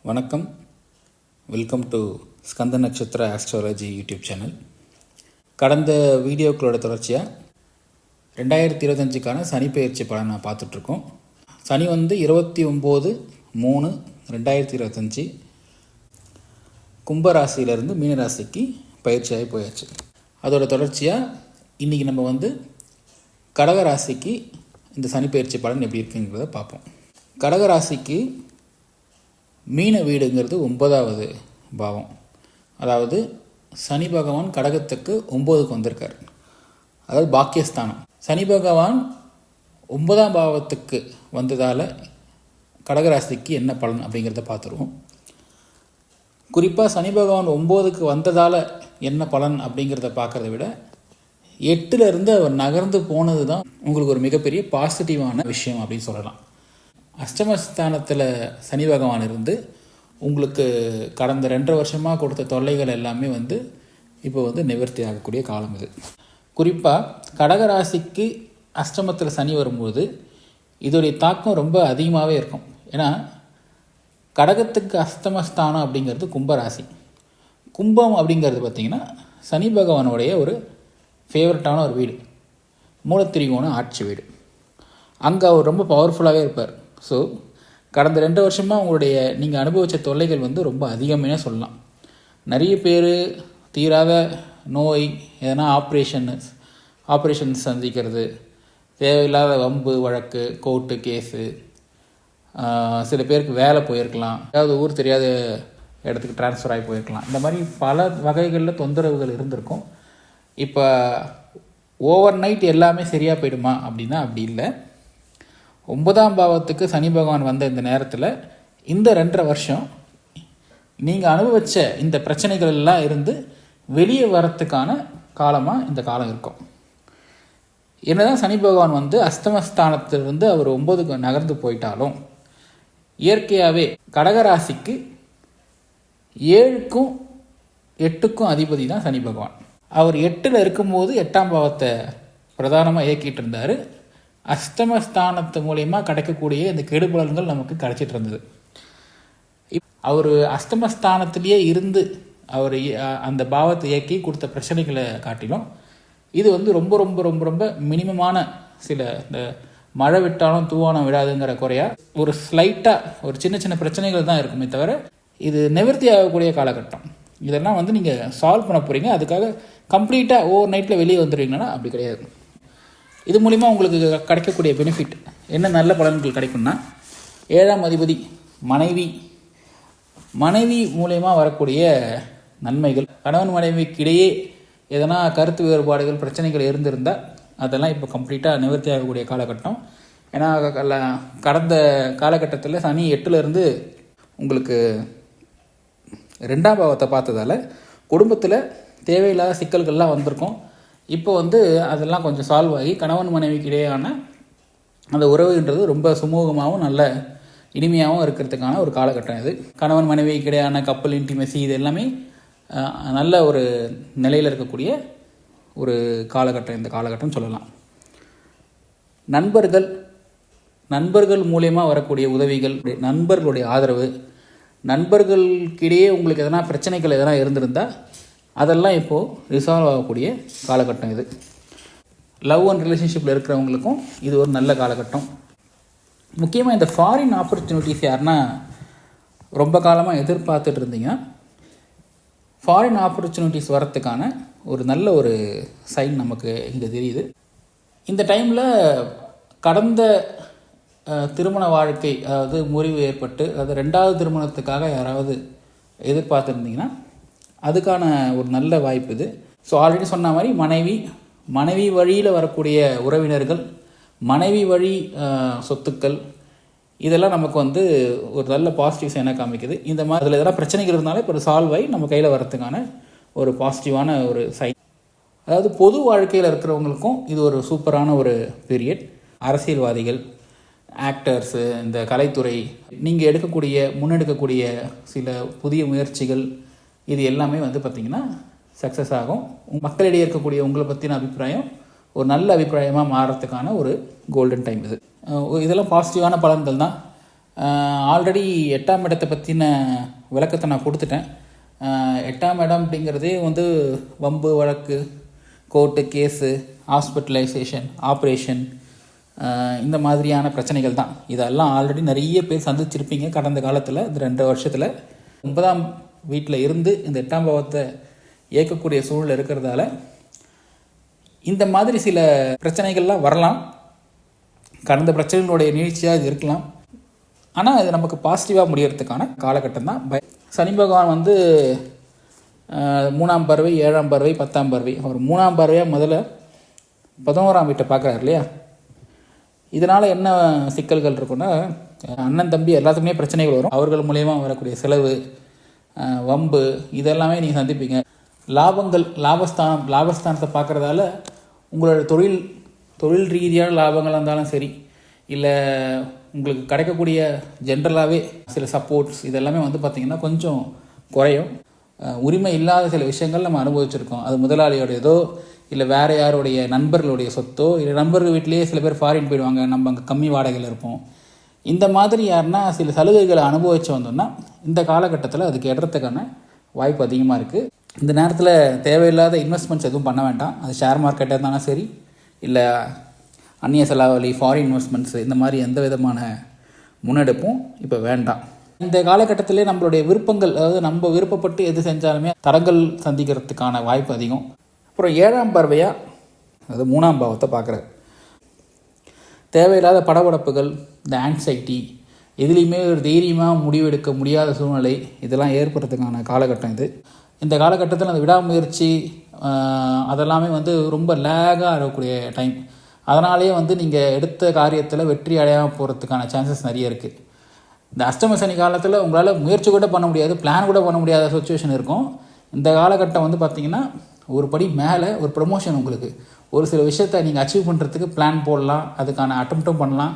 வணக்கம். Welcome to Skanda நட்சத்திர astrology YouTube channel. கடந்த வீடியோக்களோட தொடர்ச்சியாக 2025க்கான சனி பெயர்ச்சி பலனை பார்த்துட்ருக்கோம். சனி 29/3/2025 கும்பராசியிலேருந்து மீனராசிக்கு பயிற்சியாகி போயாச்சு. அதோட தொடர்ச்சியாக இன்றைக்கி நம்ம கடகராசிக்கு இந்த சனி பெயர்ச்சி பலன் எப்படி இருக்குங்கிறத பார்ப்போம். கடகராசிக்கு மீன வீடுங்கிறது 9வது பாவம். அதாவது சனி பகவான் கடகத்துக்கு 9க்கு வந்திருக்கார். அதாவது பாக்கியஸ்தானம். சனி பகவான் 9ஆம் பாவத்துக்கு வந்ததால் கடகராசிக்கு என்ன பலன் அப்படிங்கிறத பார்த்துருவோம். குறிப்பாக சனி பகவான் 9க்கு வந்ததால் என்ன பலன் அப்படிங்கிறத பார்க்குறத விட 8லேருந்து அவர் நகர்ந்து போனது தான் உங்களுக்கு ஒரு மிகப்பெரிய பாசிட்டிவான விஷயம் அப்படின்னு சொல்லலாம். அஷ்டமஸ்தானத்தில் சனி பகவான் இருந்து உங்களுக்கு கடந்த 2.5 வருஷமாக கொடுத்த தொல்லைகள் எல்லாமே இப்போ நிவர்த்தி ஆகக்கூடிய காலம் இது. குறிப்பாக கடகராசிக்கு அஷ்டமத்தில் சனி வரும்போது இதோடைய தாக்கம் ரொம்ப அதிகமாகவே இருக்கும். ஏன்னா கடகத்துக்கு அஷ்டமஸ்தானம் அப்படிங்கிறது கும்பராசி. கும்பம் அப்படிங்கிறது பார்த்திங்கன்னா சனி பகவானுடைய ஒரு ஃபேவரட்டான ஒரு வீடு, மூலத்திரிகோண ஆட்சி வீடு. அங்கே அவர் ரொம்ப பவர்ஃபுல்லாகவே இருப்பார். ஸோ கடந்த 2 வருஷமாக உங்களுடைய நீங்கள் அனுபவித்த தொல்லைகள் ரொம்ப அதிகமே சொல்லலாம். நிறைய பேர் தீராத நோய், எதனா ஆப்ரேஷன் சந்திக்கிறது, தேவையில்லாத வம்பு வழக்கு, கோர்ட்டு கேஸு, சில பேருக்கு வேலை போயிருக்கலாம், ஏதாவது ஊர் தெரியாத இடத்துக்கு ட்ரான்ஸ்ஃபர் ஆகி போயிருக்கலாம். இந்த மாதிரி பல வகைகளில் தொந்தரவுகள் இருந்திருக்கும். இப்போ ஓவர் நைட் எல்லாமே சரியாக போயிடுமா அப்படின்னா அப்படி இல்லை. 9ஆம் பாவத்துக்கு சனி பகவான் வந்த இந்த நேரத்தில் இந்த 2.5 வருஷம் நீங்கள் அனுபவித்த இந்த பிரச்சனைகள் எல்லாம் இருந்து வெளியே வரத்துக்கான காலமாக இந்த காலம் இருக்கும். என்னதான் சனி பகவான் அஷ்டமஸ்தானத்திலிருந்து அவர் 9க்கு நகர்ந்து போயிட்டாலும் இயற்கையாகவே கடகராசிக்கு 7க்கும் 8க்கும் அதிபதி தான் சனி பகவான். அவர் 8ல் இருக்கும்போது 8ஆம் பாவத்தை பிரதானமாக இயக்கிட்டு இருந்தார். அஷ்டமஸ்தானத்து மூலயமா கிடைக்கக்கூடிய இந்த கெடுபலன்கள் நமக்கு கிடைச்சிட்டு இருந்தது. அவர் அஷ்டமஸ்தானத்திலேயே இருந்து அவர் அந்த பாவத்தை இயக்கி கொடுத்த பிரச்சனைகளை காட்டிலும் இது ரொம்ப ரொம்ப ரொம்ப ரொம்ப மினிமமான சில இந்த மழை விட்டாலும் தூவானம் விடாதுங்கிற குறையா ஒரு ஸ்லைட்டாக ஒரு சின்ன சின்ன பிரச்சனைகள் தான் இருக்குமே தவிர இது நிவர்த்தி ஆகக்கூடிய காலகட்டம். இதெல்லாம் நீங்கள் சால்வ் பண்ண போகிறீங்க. அதுக்காக கம்ப்ளீட்டாக ஓவர் நைட்டில் வெளியே வந்துடுவீங்கன்னா அப்படி கிடையாது. இது மூலிமா உங்களுக்கு கிடைக்கக்கூடிய பெனிஃபிட் என்ன, நல்ல பலன்கள் கிடைக்கும்னா 7ஆம் அதிபதி மனைவி மூலயமா வரக்கூடிய நன்மைகள், கணவன் மனைவிக்கிடையே எதனா கருத்து வேறுபாடுகள் பிரச்சனைகள் இருந்திருந்தால் அதெல்லாம் இப்போ கம்ப்ளீட்டாக நிவர்த்தி ஆகக்கூடிய காலகட்டம். ஏன்னா கடந்த காலகட்டத்தில் சனி 8லேருந்து உங்களுக்கு 2ஆம் பாவத்தை பார்த்ததால் குடும்பத்தில் தேவையில்லாத சிக்கல்கள்லாம் வந்திருக்கும். இப்போ அதெல்லாம் கொஞ்சம் சால்வ் ஆகி கணவன் மனைவிக்கு இடையான அந்த உறவுன்றது ரொம்ப சுமூகமாகவும் நல்ல இனிமையாகவும் இருக்கிறதுக்கான ஒரு காலகட்டம் இது. கணவன் மனைவிக்கு இடையான கப்பல் இன்டிமெசி இது எல்லாமே நல்ல ஒரு நிலையில் இருக்கக்கூடிய ஒரு காலகட்டம் இந்த காலகட்டம் சொல்லலாம். நண்பர்கள் மூலயமா வரக்கூடிய உதவிகள், நண்பர்களுடைய ஆதரவு, நண்பர்களுக்கிடையே உங்களுக்கு எதனா பிரச்சனைகள் எதனா இருந்திருந்தால் அதெல்லாம் இப்போது ரிசால்வ் ஆகக்கூடிய காலகட்டம் இது. லவ் அண்ட் ரிலேஷன்ஷிப்பில் இருக்கிறவங்களுக்கும் இது ஒரு நல்ல காலகட்டம். முக்கியமாக இந்த ஃபாரின் ஆப்பர்ச்சுனிட்டிஸ் யாருன்னா ரொம்ப காலமாக எதிர்பார்த்துட்டு இருந்தீங்கன்னா ஃபாரின் ஆப்பர்ச்சுனிட்டிஸ் வரத்துக்கான ஒரு நல்ல ஒரு சைன் நமக்கு இங்கே தெரியுது. இந்த டைமில் கடந்த திருமண வாழ்க்கை, அதாவது முறிவு ஏற்பட்டு அதாவது 2வது திருமணத்துக்காக யாராவது எதிர்பார்த்துருந்தீங்கன்னா அதுக்கான ஒரு நல்ல வாய்ப்பு இது. ஸோ ஆல்ரெடி சொன்ன மாதிரி மனைவி வழியில் வரக்கூடிய உறவினர்கள், மனைவி வழி சொத்துக்கள், இதெல்லாம் நமக்கு ஒரு நல்ல பாசிட்டிவ் சைனாக காமிக்குது. இந்த மாதிரி அதில் எதனா பிரச்சனைகள் இருந்தாலும் இப்போ சால்வ் ஆகி நம்ம கையில் வரத்துக்கான ஒரு பாசிட்டிவான ஒரு சைன். அதாவது பொது வாழ்க்கையில் இருக்கிறவங்களுக்கும் இது ஒரு சூப்பரான ஒரு பீரியட். அரசியல்வாதிகள், ஆக்டர்ஸு, இந்த கலைத்துறை, நீங்கள் முன்னெடுக்கக்கூடிய சில புதிய முயற்சிகள் இது எல்லாமே பார்த்திங்கன்னா சக்ஸஸ் ஆகும். மக்களிடையே இருக்கக்கூடிய உங்களை பற்றின அபிப்பிராயம் ஒரு நல்ல அபிப்பிராயமாக மாறுறதுக்கான ஒரு கோல்டன் டைம் இது. இதெல்லாம் பாசிட்டிவான பலன்கள் தான். ஆல்ரெடி 8ஆம் இடத்தை பற்றின விளக்கத்தை நான் கொடுத்துட்டேன். 8ஆம் இடம் அப்படிங்கிறதே வந்து வம்பு வழக்கு, கோர்ட்டு கேஸு, ஹாஸ்பிட்டலைசேஷன், ஆப்ரேஷன், இந்த மாதிரியான பிரச்சனைகள் தான். இதெல்லாம் ஆல்ரெடி நிறைய பேர் சந்திச்சிருப்பீங்க கடந்த காலத்தில். இந்த 2 வருஷத்தில் 9ஆம் வீட்டில் இருந்து இந்த 8ஆம் பாவத்தை இயக்கக்கூடிய சூழல் இருக்கிறதால இந்த மாதிரி சில பிரச்சனைகள்லாம் வரலாம். கடந்த பிரச்சனைகளுடைய நீட்சியாக இது இருக்கலாம். ஆனால் இது நமக்கு பாசிட்டிவாக முடியறதுக்கான காலகட்டம் தான். சனி பகவான் வந்து 3ஆம் பார்வை, 7ஆம் பார்வை, 10ஆம் பார்வை, அவர் 3ஆம் பார்வையாக முதல்ல 11ஆம் வீட்டை பார்க்குறாரு இல்லையா. இதனால் என்ன சிக்கல்கள் இருக்குன்னா, அண்ணன் தம்பி எல்லாத்துக்குமே பிரச்சனைகள் வரும். அவர்கள் மூலயமா வரக்கூடிய செலவு, வம்பு, இதெல்லாமே நீங்கள் சந்திப்பீங்க. லாபங்கள், லாபஸ்தானத்தை பார்க்குறதால உங்களோட தொழில் ரீதியான லாபங்களாக இருந்தாலும் சரி, இல்லை உங்களுக்கு கிடைக்கக்கூடிய ஜென்ரலாகவே சில சப்போர்ட்ஸ், இதெல்லாமே வந்து பார்த்திங்கன்னா கொஞ்சம் குறையும். உரிமை இல்லாத சில விஷயங்கள் நம்ம அனுபவிச்சிருக்கோம். அது முதலாளியோடையதோ இல்லை வேறு யாருடைய நண்பர்களுடைய சொத்தோ, இல்லை நண்பர்கள் வீட்டிலேயே சில பேர் ஃபாரின் போயிடுவாங்க, நம்ம அங்கே கம்மி வாடகையில் இருப்போம். இந்த மாதிரி யாருன்னா சில சலுகைகளை அனுபவித்து வந்தோம்னா இந்த காலகட்டத்தில் அதுக்கு ஏற்றத்துக்கான வாய்ப்பு அதிகமாக இருக்குது. இந்த நேரத்தில் தேவையில்லாத இன்வெஸ்ட்மெண்ட்ஸ் எதுவும் பண்ண வேண்டாம். அது ஷேர் மார்க்கெட்டாக இருந்தாலும் சரி, இல்லை அந்நிய செலாவளி, ஃபாரின் இன்வெஸ்ட்மெண்ட்ஸு, இந்த மாதிரி எந்த விதமான முன்னெடுப்பும் இப்போ வேண்டாம். இந்த காலகட்டத்திலே நம்மளுடைய விருப்பங்கள், அதாவது நம்ம விருப்பப்பட்டு எது செஞ்சாலுமே தடங்கள் சந்திக்கிறதுக்கான வாய்ப்பு அதிகம். அப்புறம் 7ஆம் பார்வையாக, அதாவது 3ஆம் பாவத்தை பார்க்குறாரு. தேவையில்லாத படபடப்புகள், இந்த ஆங்ஸைட்டி, எதுலேயுமே ஒரு தைரியமாக முடிவெடுக்க முடியாத சூழ்நிலை, இதெல்லாம் ஏற்படுறதுக்கான காலகட்டம் இது. இந்த காலகட்டத்தில் அந்த விடாமுயற்சி அதெல்லாமே வந்து ரொம்ப லேகாக இருக்கக்கூடிய டைம். அதனாலேயே வந்து நீங்கள் எடுத்த காரியத்தில் வெற்றி அடையாமல் போகிறதுக்கான சான்சஸ் நிறைய இருக்குது. இந்த அஷ்டம சனி காலத்தில் உங்களால் முயற்சி கூட பண்ண முடியாது, பிளான் கூட பண்ண முடியாத சுச்சுவேஷன் இருக்கும். இந்த காலகட்டம் வந்து பார்த்திங்கன்னா ஒரு படி மேலே ஒரு ப்ரமோஷன். உங்களுக்கு ஒரு சில விஷயத்தை நீங்கள் அச்சீவ் பண்ணுறதுக்கு பிளான் போடலாம், அதுக்கான அட்டம்ப்டும் பண்ணலாம்.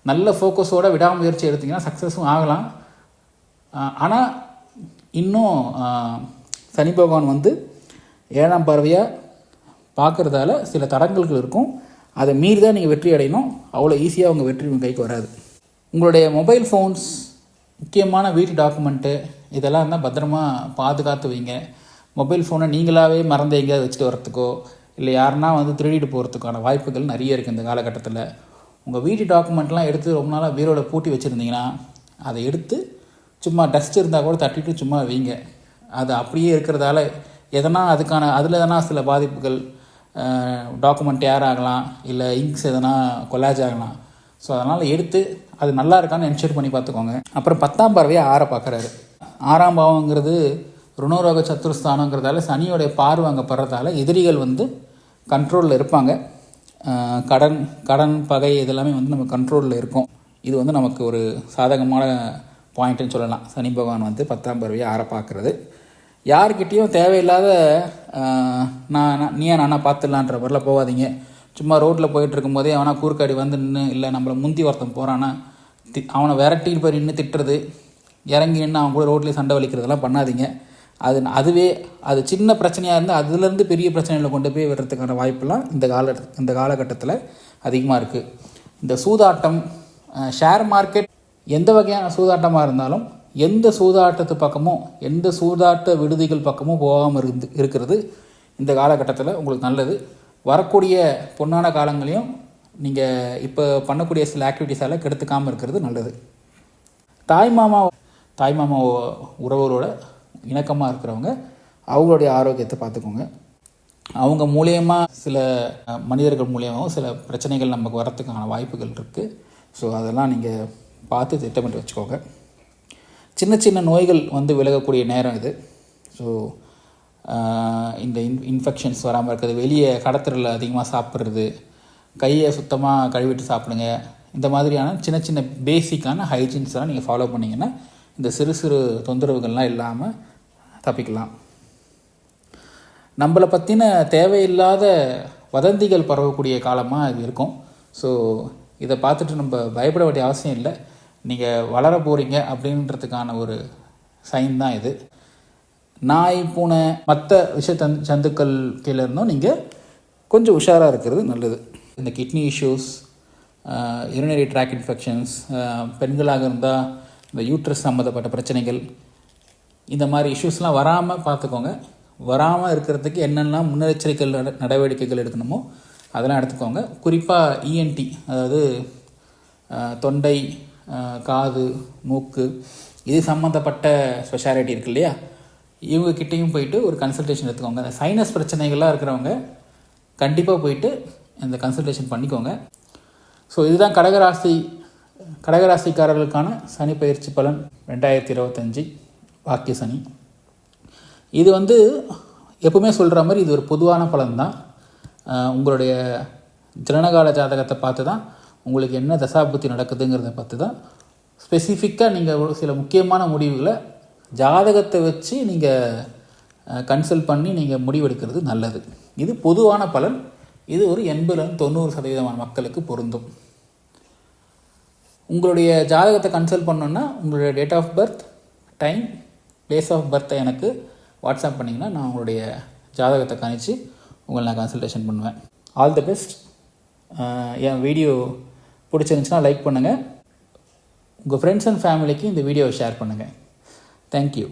நல்ல ஃபோக்கஸோடு விடாமுயற்சி எடுத்திங்கன்னா சக்ஸஸும் ஆகலாம். ஆனால் இன்னும் சனி பகவான் வந்து 7ஆம் பார்வையாக பார்க்குறதால சில தடங்கல்கள் இருக்கும். அதை மீறி தான் நீங்கள் வெற்றி அடையணும். அவ்வளோ ஈஸியாக உங்கள் வெற்றி உங்கள் கைக்கு வராது. உங்களுடைய மொபைல் ஃபோன்ஸ், முக்கியமான வீட்டு டாக்குமெண்ட்டு, இதெல்லாம் இருந்தால் பத்திரமா பாதுகாத்து வைங்க. மொபைல் ஃபோனை நீங்களாகவே மறந்து எங்கேயாவது வச்சுட்டு வரத்துக்கோ, இல்லை யாருன்னா வந்து திருடிட்டு போகிறதுக்கான வாய்ப்புகள் நிறைய இருக்குது இந்த காலகட்டத்தில். உங்கள் வீட்டு டாக்குமெண்ட்லாம் எடுத்து ரொம்ப நாளாக பீரோவில் பூட்டி வச்சுருந்தீங்கன்னா அதை எடுத்து சும்மா டஸ்ட் இருந்தால் கூட தட்டிட்டு சும்மா வைங்க. அது அப்படியே இருக்கிறதால அதில் எதனா சில பாதிப்புகள், டாக்குமெண்ட் ஏர் ஆகலாம், இல்லை இங்க்ஸ் எதனா கொலாஜ் ஆகலாம். ஸோ அதனால் எடுத்து அது நல்லா இருக்கான்னு என்ஷூர் பண்ணி பார்த்துக்கோங்க. அப்புறம் 10ஆம் பார்வையை 6 பார்க்குறாரு. 6ஆம் பாவங்கிறது ருணரோக சத்துருஸ்தானங்கிறதால சனியோடைய பார்வை அங்கே படுறதால எதிரிகள் வந்து கண்ட்ரோலில் இருப்பாங்க. கடன் பகை இதெல்லாமே வந்து நம்ம கண்ட்ரோலில் இருக்கும். இது வந்து நமக்கு ஒரு சாதகமான பாயிண்ட்டுன்னு சொல்லலாம். சனி பகவான் வந்து 10ஆம் பார்வையை 6 பார்க்குறது. யார்கிட்டையும் தேவையில்லாத நீயா நானா பார்த்துடலான்ற மாதிரிலாம் போகாதீங்க. சும்மா ரோட்டில் போயிட்டு இருக்கும்போதே அவனா குறுக்காடி வந்து நின்று, இல்லை நம்மளை முந்தி ஒருத்தன் போகிறான்னா அவனை விரட்டிட்டு போய் நின்று திட்டுறது, இறங்கி நின்று அவன் கூட ரோட்லேயே சண்டை வலிக்கிறதெல்லாம் பண்ணாதீங்க. அது சின்ன பிரச்சனையாக இருந்தால் அதுலேருந்து பெரிய பிரச்சனையில் கொண்டு போய் வர்றதுக்கான வாய்ப்பெல்லாம் இந்த காலகட்டத்தில் அதிகமாக இருக்குது. இந்த சூதாட்டம், ஷேர் மார்க்கெட், எந்த வகையான சூதாட்டமாக இருந்தாலும் எந்த சூதாட்டத்து பக்கமும், எந்த சூதாட்ட விடுதிகள் பக்கமும் போகாமல் இருக்கிறது இந்த காலகட்டத்தில் உங்களுக்கு நல்லது. வரக்கூடிய பொன்னான காலங்களையும் நீங்கள் இப்போ பண்ணக்கூடிய சில ஆக்டிவிட்டீஸால் கெடுத்துக்காமல் இருக்கிறது நல்லது. தாய்மாமா உறவுகளோட இணக்கமாக இருக்கிறவங்க அவங்களுடைய ஆரோக்கியத்தை பார்த்துக்கோங்க. அவங்க மூலியமாக சில மனிதர்கள் மூலியமாகவும் சில பிரச்சனைகள் நமக்கு வரத்துக்கான வாய்ப்புகள் இருக்குது. ஸோ அதெல்லாம் நீங்கள் பார்த்து திட்டமிட்டு வச்சுக்கோங்க. சின்ன சின்ன நோய்கள் வந்து விலகக்கூடிய நேரம் இது. ஸோ இந்த இன்ஃபெக்ஷன்ஸ் வராமல் இருக்கிறது, வெளியே கடத்தலில் அதிகமாக சாப்பிட்றது, கையை சுத்தமாக கழுவிட்டு சாப்பிடுங்க. இந்த மாதிரியான சின்ன சின்ன பேசிக்கான ஹைஜீன்ஸ்லாம் நீங்கள் ஃபாலோ பண்ணிங்கன்னா இந்த சிறு சிறு தொந்தரவுகள்லாம் இல்லாமல் தப்பிக்கலாம். நம்மளை பற்றின தேவையில்லாத வதந்திகள் பரவக்கூடிய காலமாக இது இருக்கும். ஸோ இதை பார்த்துட்டு நம்ம பயப்பட வேண்டிய அவசியம் இல்லை. நீங்கள் வளர போகிறீங்க அப்படின்றதுக்கான ஒரு சைன் தான் இது. நாய், பூனை, மற்ற சந்துக்கள் கீழே இருந்தும் நீங்கள் கொஞ்சம் உஷாராக இருக்கிறது நல்லது. இந்த kidney issues, urinary tract infections, பெண்களாக இருந்தால் இந்த யூட்ரஸ் சம்மந்தப்பட்ட பிரச்சனைகள், இந்த மாதிரி இஷ்யூஸ்லாம் வராமல் பார்த்துக்கோங்க. வராமல் இருக்கிறதுக்கு என்னெல்லாம் முன்னெச்சரிக்கை நடவடிக்கைகள் எடுக்கணுமோ அதெல்லாம் எடுத்துக்கோங்க. குறிப்பாக இஎன்டி, அதாவது தொண்டை, காது, மூக்கு, இது சம்மந்தப்பட்ட ஸ்பெஷாலிட்டி இருக்குது இல்லையா, இவங்கக்கிட்டேயும் போயிட்டு ஒரு கன்சல்டேஷன் எடுத்துக்கோங்க. அந்த சைனஸ் பிரச்சனைகள்லாம் இருக்கிறவங்க கண்டிப்பாக போயிட்டு இந்த கன்சல்டேஷன் பண்ணிக்கோங்க. ஸோ இதுதான் கடகராசிக்காரர்களுக்கான சனி பயிற்சி பலன் 2025 வாக்கிய சனி. இது எப்பவுமே சொல்கிற மாதிரி இது ஒரு பொதுவான பலன் தான். உங்களுடைய ஜனனகால ஜாதகத்தை பார்த்து தான் உங்களுக்கு என்ன தசாபுத்தி நடக்குதுங்கிறத பார்த்து தான் ஸ்பெசிஃபிக்காக நீங்கள் ஒரு சில முக்கியமான முடிவுகளை ஜாதகத்தை வச்சு நீங்கள் கன்சல்ட் பண்ணி நீங்கள் முடிவெடுக்கிறது நல்லது. இது பொதுவான பலன். இது ஒரு 80-90% மக்களுக்கு பொருந்தும். உங்களுடைய ஜாதகத்தை கன்சல்ட் பண்ணோன்னா உங்களுடைய date of birth, time, place of பர்த்தை எனக்கு வாட்ஸ்அப் பண்ணிங்கன்னா நான் உங்களுடைய ஜாதகத்தை கணிச்சு உங்களை நான் கன்சல்டேஷன் பண்ணுவேன். All the best. N video பிடிச்சிருந்துச்சுன்னா லைக் பண்ணுங்கள். உங்கள் ஃப்ரெண்ட்ஸ் அண்ட் ஃபேமிலிக்கு இந்த வீடியோவை ஷேர் பண்ணுங்கள். தேங்க்யூ.